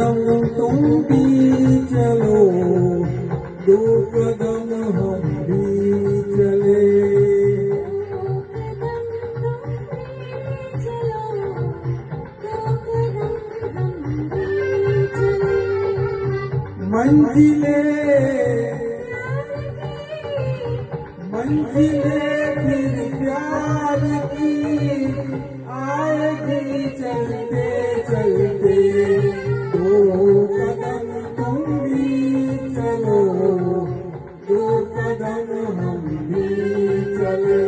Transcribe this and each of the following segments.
कदम तुम भी चलो, दो कदम हम भी चले। मंजिले मंजिले फिर प्यार की आएगी चलते चलते। दो कदम तुम भी चलो, दो कदम हम भी चले।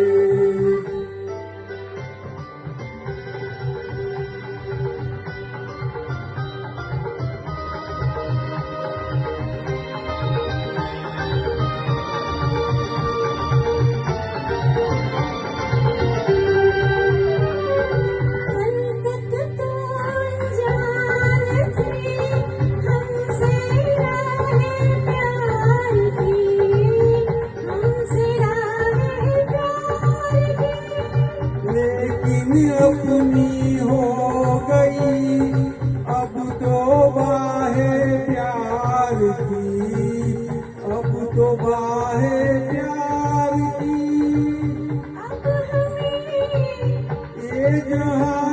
लेकिन अपनी हो गई अब तो बाहें प्यार की, अब तो बाहें प्यार की। ये जहां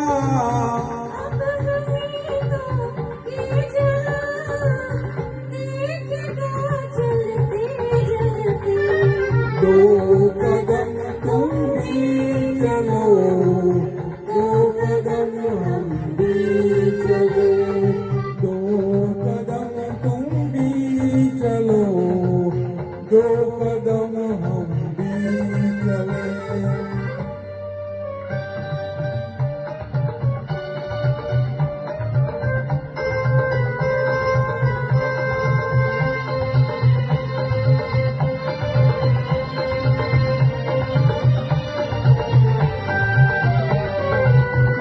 दो कदम तुम भी चलो, दो कदम हम भी चले। दो कदम तुम भी चलो, दो कदम हम भी चले।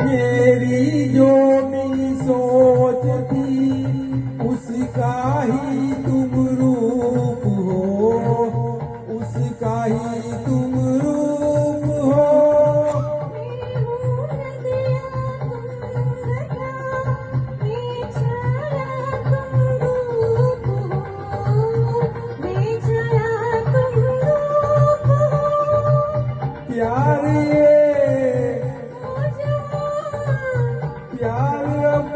मेरी जो भी सोच थी उसका ही तुम रूप हो, उसका ही तुम रूप हो। प्यार प्यार अब